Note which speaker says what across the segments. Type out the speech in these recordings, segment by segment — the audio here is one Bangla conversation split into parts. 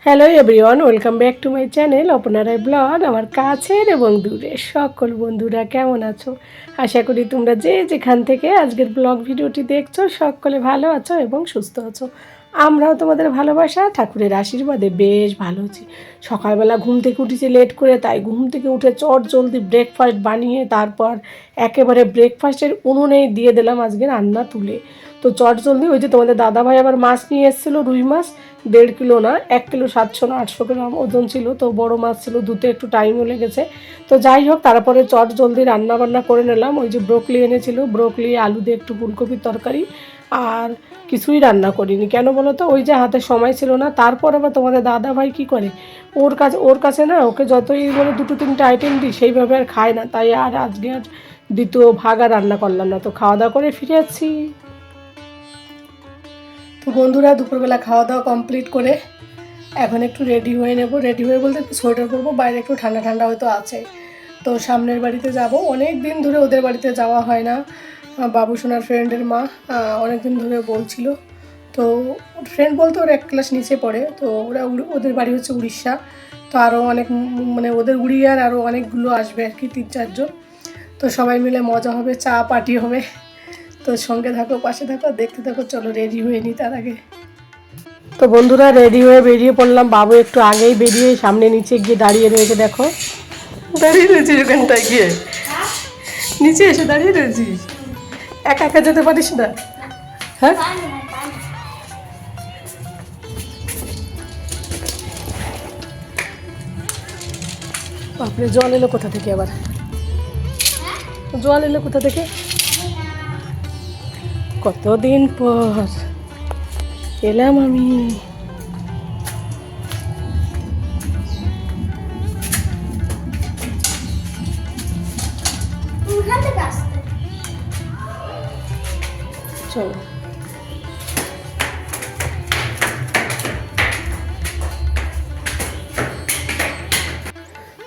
Speaker 1: Hello everyone, welcome back to my channel অপনারাই ব্লগ। আমার কাছের এবং দূরের সকল বন্ধুরা কেমন আছো? আশা করি তোমরা যে যেখান থেকে আজকের ব্লগ ভিডিওটি দেখছো সকলে ভালো আছো এবং সুস্থ আছো। আমরাও তোমাদের ভালোবাসা ঠাকুরের আশীর্বাদে বেশ ভালো আছি। সকালবেলা ঘুম থেকে উঠেছি লেট করে, তাই ঘুম থেকে উঠে চট জলদি ব্রেকফাস্ট বানিয়ে তারপর একেবারে ব্রেকফাস্টের উনুনেই দিয়ে দিলাম আজকে রান্না তুলে। তো চট জলদি ওই যে তোমাদের দাদাভাই আবার মাছ নিয়ে এসেছিলো, রুই মাছ 1.5 কিলো না, 1 কিলো 700 না 800 গ্রাম ওজন ছিল। তো বড় মাছ ছিল, ধুতে একটু টাইমও লেগেছে। তো যাই হোক, তারপরে চট জলদি রান্না বান্না করে নিলাম। ওই যে ব্রোকলি এনেছিল, ব্রোকলি আলু দিয়ে একটু ফুলকপির তরকারি, আর কিছুই রান্না করিনি। কেন বলো তো, ওই যে হাতে সময় ছিল না। তারপর আবার তোমাদের দাদাভাই কী করে, ওর কাছে না, ওকে যতই বলে 2-3টে আইটেম দিই সেইভাবে আর খায় না। তাই আর আজকে আর দ্বিতীয় ভাগ আর রান্না করলাম না। তো খাওয়া দাওয়া করে ফিরে যাচ্ছি। তো বন্ধুরা, দুপুরবেলা খাওয়া দাওয়া কমপ্লিট করে এখন একটু রেডি হয়ে নেব। রেডি হয়ে বলতে একটু সোয়েটার পরবো, বাইরে একটু ঠান্ডা ঠান্ডা হয়তো আছে। তো সামনের বাড়িতে যাব, অনেক দিন ধরে ওদের বাড়িতে যাওয়া হয় না। বাবু সোনার ফ্রেন্ডের মা অনেক দিন ধরে বলছিল। তো ফ্রেন্ড বলতে ওর 1 ক্লাস নিচে পড়ে। তো ওদের বাড়ি হচ্ছে উড়িষ্যা। তো আরও অনেক মানে ওদের উড়িয়ার আরও অনেকগুলো আসবে আর কি, 3-4 জন। তো সবাই মিলে মজা হবে, চা পার্টি হবে। তো সঙ্গে থাকো, পাশে থাকো, দেখতে থাকো। চলো রেডি হয়ে নিই তার আগে। তো বন্ধুরা, রেডি হয়ে বেরিয়ে পড়লাম। বাবু একটু আগেই বেরিয়ে সামনে নিচে গিয়ে দাঁড়িয়ে রয়েছে। দেখো, দাঁড়িয়ে রয়েছিস ওখানটায় গিয়ে, নিচে এসে দাঁড়িয়ে রয়েছিস। একা একা যেতে পারিস না? হ্যাঁ, বাপরে, জল এলো কোথা থেকে আবার? জল এলো কোথা থেকে? কতদিন পর এলাম আমি। চলো।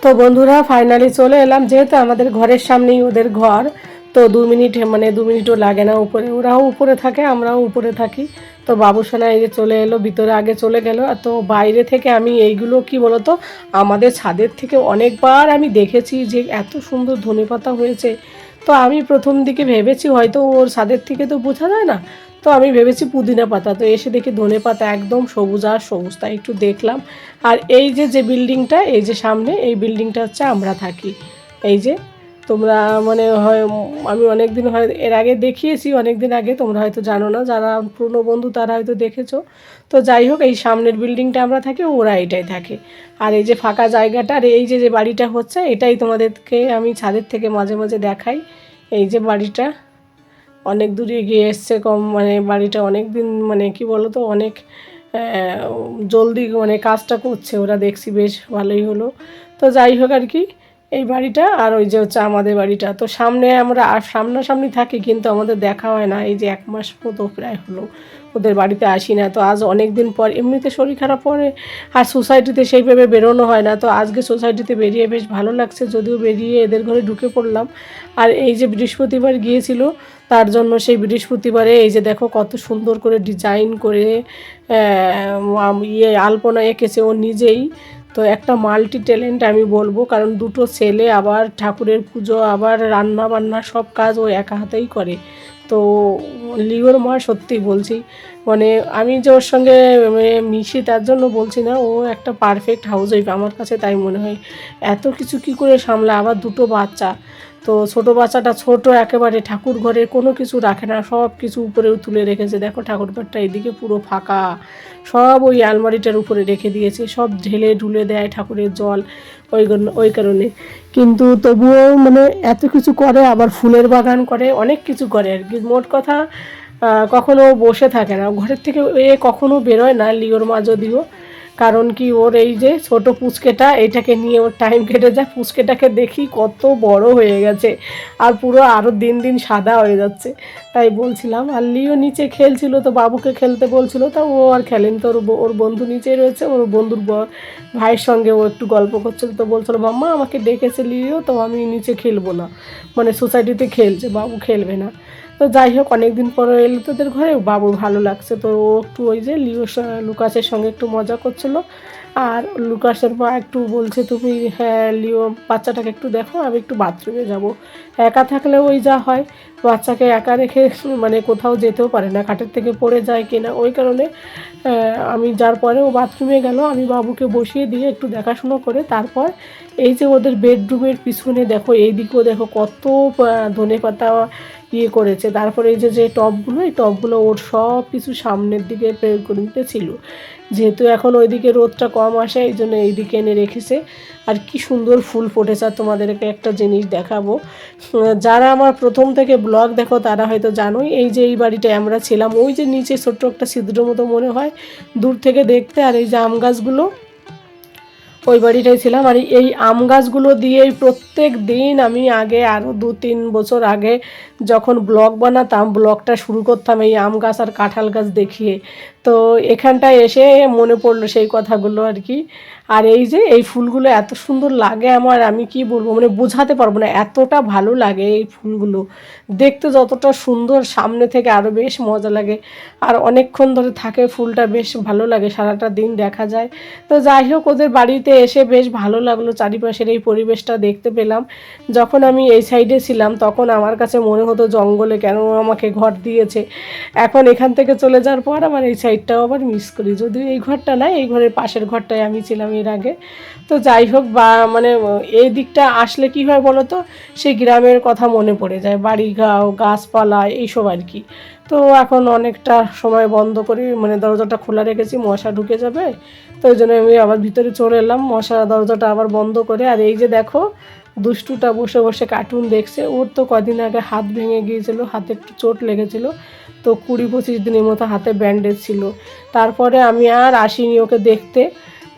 Speaker 1: তো বন্ধুরা, ফাইনালি চলে এলাম। যেহেতু আমাদের ঘরের সামনেই ওদের ঘর, তো 2 মিনিটও লাগে না। ওরাও উপরে থাকে, আমরাও উপরে থাকি। তো বাবুসোনা এই যে চলে এলো, ভিতরে আগে চলে গেল। আর তো বাইরে থেকে আমি এইগুলো কি বলতো, আমাদের ছাদের থেকে অনেকবার আমি দেখেছি যে এত সুন্দর ধনেপাতা হয়েছে। তো আমি প্রথম দিকে ভেবেছি হয়তো ওর ছাদের থেকে তো বোঝা যায় না, তো আমি ভেবেছি পুদিনা পাতা। তো এসে দেখি ধনে পাতা একদম সবুজ আর সবুজ। তাই একটু দেখলাম। আর এই যে বিল্ডিংটা, এই যে সামনে এই বিল্ডিংটা হচ্ছে আমরা থাকি। এই যে তোমরা মানে হয়, আমি অনেক দিন হয় এর আগে দেখিয়েছি, অনেক দিন আগে, তোমরা হয়তো জানো না। যারা পুরনো বন্ধু তারা হয়তো দেখেছো। তো যাই হোক, এই সামনের বিল্ডিংটা আমরা থাকি, ওরা এটাই থাকে। আর এই যে ফাঁকা জায়গাটা, আর এই যে বাড়িটা হচ্ছে, এটাই তোমাদেরকে আমি ছাদের থেকে মাঝে মাঝে দেখাই। এই যে বাড়িটা অনেক দূরে গিয়ে এসছে, কম মানে বাড়িটা অনেক দিন মানে কি বলো তো, অনেক জলদি মানে কাজটা করছে ওরা, দেখছি বেশ ভালোই হলো। তো যাই হোক আর কি, এই বাড়িটা আর ওই যে হচ্ছে আমাদের বাড়িটা। তো সামনে আমরা সামনাসামনি থাকি, কিন্তু আমাদের দেখা হয় না। এই যে 1 মাস মতো প্রায় হলো ওদের বাড়িতে আসি না। তো আজ অনেক দিন পর, এমনিতে শরীর খারাপ পরে আর সোসাইটিতে সেইভাবে বেরোনো হয় না। তো আজকে সোসাইটিতে বেরিয়ে বেশ ভালো লাগছে, যদিও বেরিয়ে এদের ঘরে ঢুকে পড়লাম। আর এই যে বৃহস্পতিবার গিয়েছিল, তার জন্য সেই বৃহস্পতিবারে এই যে দেখো কত সুন্দর করে ডিজাইন করে আলপনা এঁকেছে ও নিজেই। তো একটা মাল্টি ট্যালেন্ট আমি বলবো, কারণ 2টো ছেলে, আবার ঠাকুরের পুজো, আবার রান্না বান্না, সব কাজ ও একা হাতেই করে। তো লিওর মা, সত্যি বলছি, মানে আমি যে ওর সঙ্গে মিশি তার জন্য বলছি না, ও একটা পারফেক্ট হাউস ওয়াইফ আমার কাছে তাই মনে হয়। এত কিছু কি করে সামলা, আবার 2টো বাচ্চা। তো ছোটো বাচ্চাটা ছোট একেবারে, ঠাকুর ঘরে কোনো কিছু রাখে না, সব কিছু উপরেও তুলে রেখেছে। দেখো ঠাকুর ঘরটা এদিকে পুরো ফাঁকা, সব ওই আলমারিটার উপরে রেখে দিয়েছে, সব ঢেলে ঢুলে দেয় ঠাকুরের জল, ওই কারণে। কিন্তু তবুও মানে এত কিছু করে, আবার ফুলের বাগান করে, অনেক কিছু করে আর কি। মোট কথা কখনো বসে থাকে না ঘরের থেকে, কখনো বেরোয় না লিওর মা যদিও। কারণ কি, ওর এই যে ছোট পুচকেটা, এটাকে নিয়ে ওর টাইম কেটে যায়। পুচকেটাকে দেখি কত বড় হয়ে গেছে, আর পুরো আরও দিন দিন সাদা হয়ে যাচ্ছে। তাই বলছিলাম। আর লিও নিচে খেলছিল, তো বাবুকে খেলতে বলছিল, তা ও আর খেলেনি। তো ওর বন্ধু নিচেই রয়েছে, ওর বন্ধুর ভাইয়ের সঙ্গে ও একটু গল্প করছিল। তো বলছিল, মাম্মা আমাকে ডেকেছে লিও, তো আমি নিচে খেলবো না, মানে সোসাইটিতে খেলছে, বাবু খেলবে না। তো যাই হোক, অনেক দিন পরে এলো তোদের ঘরে, বাবুর ভালো লাগছে। তো ও একটু ওই যে লুকাসের সঙ্গে একটু মজা করছিল। আর লুকাসের মা একটু বলছে তুমি হ্যাঁ লিও বাচ্চাটাকে একটু দেখো, আমি একটু বাথরুমে যাব। একা থাকলে ওই যা হয়, বাচ্চাকে একা রেখে মানে কোথাও যেতেও পারে না, খাটের থেকে পড়ে যায় কিনা, ওই কারণে আমি যার পরে ও বাথরুমে গেল, আমি বাবুকে বসিয়ে দিয়ে একটু দেখাশুনো করে তারপর এই যে ওদের বেডরুমের পিছনে দেখো, এই দিকেও দেখো কত ধনেপাতা ইয়ে করেছে। তারপরে এই যে টবগুলো, এই টবগুলো ওর সব কিছু সামনের দিকে প্রয়োগ করে দিতে ছিল, যেহেতু এখন ওইদিকে রোদটা কম আসে এই জন্য এইদিকে এনে রেখেছে। আর কি সুন্দর ফুল ফুটেছে। আর তোমাদেরকে একটা জিনিস দেখাবো, যারা আমার প্রথম থেকে ব্লগ দেখো তারা হয়তো জানোই, এই যে এই বাড়িটায় আমরা ছিলাম, ওই যে নিচে ছোট্ট একটা ছিদ্র মতো মনে হয় দূর থেকে দেখতে, আর এই যে আম গাছগুলো, ওই বাড়িটাই ছিলাম। আর এই আম গাছগুলো দিয়েই প্রত্যেক দিন আমি আগে আরও 2-3 বছর আগে যখন ব্লগ বানাতাম, ব্লগটা শুরু করতাম এই আম গাছ আর কাঁঠাল গাছ দেখিয়ে। তো এখানটায় এসে মনে পড়লো সেই কথাগুলো আর কি। আর এই যে এই ফুলগুলো এত সুন্দর লাগে আমার, আমি কি বলবো, মানে বোঝাতে পারবো না, এতটা ভালো লাগে এই ফুলগুলো দেখতে, যতটা সুন্দর সামনে থেকে আরও বেশ মজা লাগে। আর অনেকক্ষণ ধরে থাকে ফুলটা, বেশ ভালো লাগে, সারাটা দিন দেখা যায়। তো যাই হোক, ওদের বাড়িতে এসে বেশ ভালো লাগলো, চারিপাশের এই পরিবেশটা দেখতে পেলাম। যখন আমি এই সাইডে ছিলাম তখন আমার কাছে মনে হতো জঙ্গলে কেন আমাকে ঘর দিয়েছে। এখন এখান থেকে চলে যাওয়ার পর আমার এই সাইডটাও আবার মিস করি, যদিও এই ঘরটা না, এই ঘরের পাশের ঘরটায় আমি ছিলাম এর আগে। তো যাই হোক, বা মানে এই দিকটা আসলে কী হয় বলো তো, সেই গ্রামের কথা মনে পড়ে যায়, বাড়ি গাছপালা এইসব আর কি। তো এখন অনেকটা সময় বন্ধ করে মানে দরজাটা খোলা রেখেছি, মশা ঢুকে যাবে, তো ওই জন্য আমি আবার ভিতরে চলে এলাম, মশা দরজাটা আবার বন্ধ করে। আর এই যে দেখো দুষ্টুটা বসে বসে কার্টুন দেখছে, ওর তো কদিন আগে হাত ভেঙে গিয়েছিল, হাতে একটু চোট লেগেছিল, তো 20-25 দিনের মতো হাতে ব্যান্ডেজ ছিল। তারপরে আমি আর আসিনি ওকে দেখতে।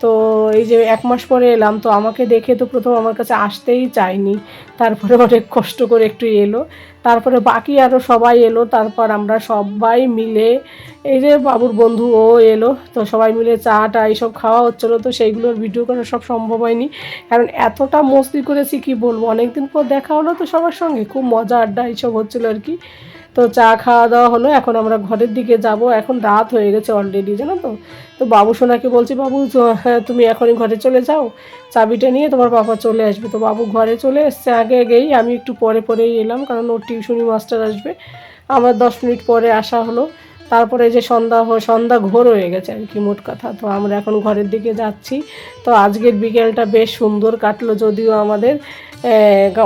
Speaker 1: তো এই যে 1 মাস পরে এলাম, তো আমাকে দেখে তো প্রথম আমার কাছে আসতেই চায়নি, তারপরে অনেক কষ্ট করে একটু এলো, তারপরে বাকি আরও সবাই এলো, তারপর আমরা সবাই মিলে, এই যে বাবুর বন্ধু ও এলো, তো সবাই মিলে চা এইসব খাওয়া হচ্ছিলো। তো সেইগুলোর ভিডিও করা সব সম্ভব হয়নি, কারণ এতটা মস্তি করেছি কি বলবো, অনেকদিন পর দেখা হলো তো সবার সঙ্গে, খুব মজা আড্ডা এইসব হচ্ছিলো আর কি। তো চা খাওয়া দাওয়া হলো, এখন আমরা ঘরের দিকে যাব, এখন রাত হয়ে গেছে অলরেডি, জানো তো। তো বাবু সোনাকে বলছি, বাবু হ্যাঁ তুমি এখনই ঘরে চলে যাও, চাবিটা নিয়ে তোমার পাপা চলে আসবে। তো বাবু ঘরে চলে এসছে আগে আগেই, আমি একটু পরে পরেই এলাম, কারণ ওর টিউশনি মাস্টার আসবে, আমার 10 মিনিট পরে আসা হলো। তারপরে যে সন্ধ্যা ঘোর হয়ে গেছে আর কি, মোট কথা। তো আমরা এখন ঘরের দিকে যাচ্ছি। তো আজকের বিকেলটা বেশ সুন্দর কাটলো, যদিও আমাদের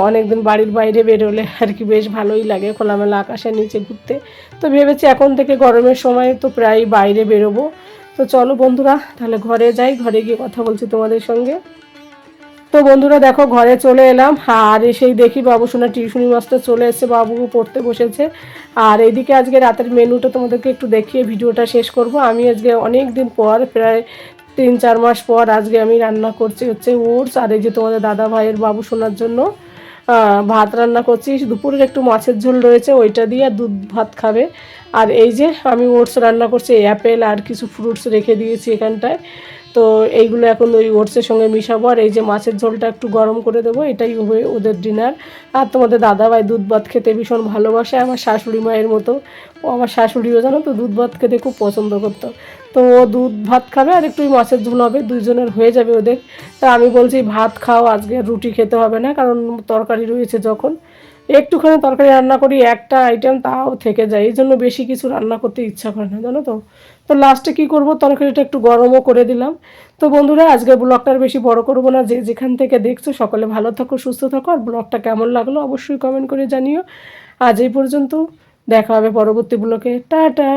Speaker 1: অনেকদিন বাড়ির বাইরে বেরোলে আর কি বেশ ভালোই লাগে, খোলামেলা আকাশের নিচে ঘুরতে। তো ভেবেছি এখন থেকে গরমের সময় তো প্রায় বাইরে বেরোবো। তো চলো বন্ধুরা, তাহলে ঘরে যাই, ঘরে গিয়ে কথা বলছি তোমাদের সঙ্গে। তো বন্ধুরা দেখো ঘরে চলে এলাম, আর এসেই দেখি বাবু সোনা টিউশনি মাস্টার চলে এসেছে, বাবু পড়তে বসেছে। আর এইদিকে আজকে রাতের মেনুটা তোমাদেরকে একটু দেখিয়ে ভিডিওটা শেষ করব। আমি আজকে অনেক দিন পর, প্রায় 3-4 মাস পর আজকে আমি রান্না করছি হচ্ছে ওটস, আর এই যে তোমাদের দাদা ভাইয়ের বাবু সোনার জন্য ভাত রান্না করছি। দুপুরের একটু মাছের ঝোল রয়েছে, ওইটা দিয়ে দুধ ভাত খাবে। আর এই যে আমি ওটস রান্না করছি, অ্যাপেল আর কিছু ফ্রুটস রেখে দিয়েছি এখানটায়। তো এইগুলো এখন ওই ওটসের সঙ্গে মিশাবো, আর এই যে মাছের ঝোলটা একটু গরম করে দেবো, এটাই হবে ওদের ডিনার। আর তোমাদের দাদাভাই দুধ ভাত খেতে ভীষণ ভালোবাসে, আমার শাশুড়ি মায়ের মতো। ও আমার শাশুড়িও জানো তো দুধ ভাত খেতে খুব পছন্দ করতো। তো ও দুধ ভাত খাবে আর একটু মাছের ঝোল হবে, দুইজনের হয়ে যাবে ওদের। তা আমি বলছি ভাত খাও, আজকে রুটি খেতে হবে না, কারণ তরকারি রয়েছে যখন। একটুখানি তরকারি রান্না করি, একটা আইটেম তাও থেকে যায়, এই জন্য বেশি কিছু রান্না করতে ইচ্ছা করে না, জানো তো। তো লাস্টে কি করব, তরকারিটা একটু গরমও করে দিলাম। তো বন্ধুরা আজকে ব্লগটা বেশি বড় করব না, যে যেখান থেকে দেখছো সকলে ভালো থাকো, সুস্থ থাকো। আর ব্লগটা কেমন লাগলো অবশ্যই কমেন্ট করে জানিও। আজ এই পর্যন্ত, দেখা হবে পরবর্তী ব্লগে, টাটা।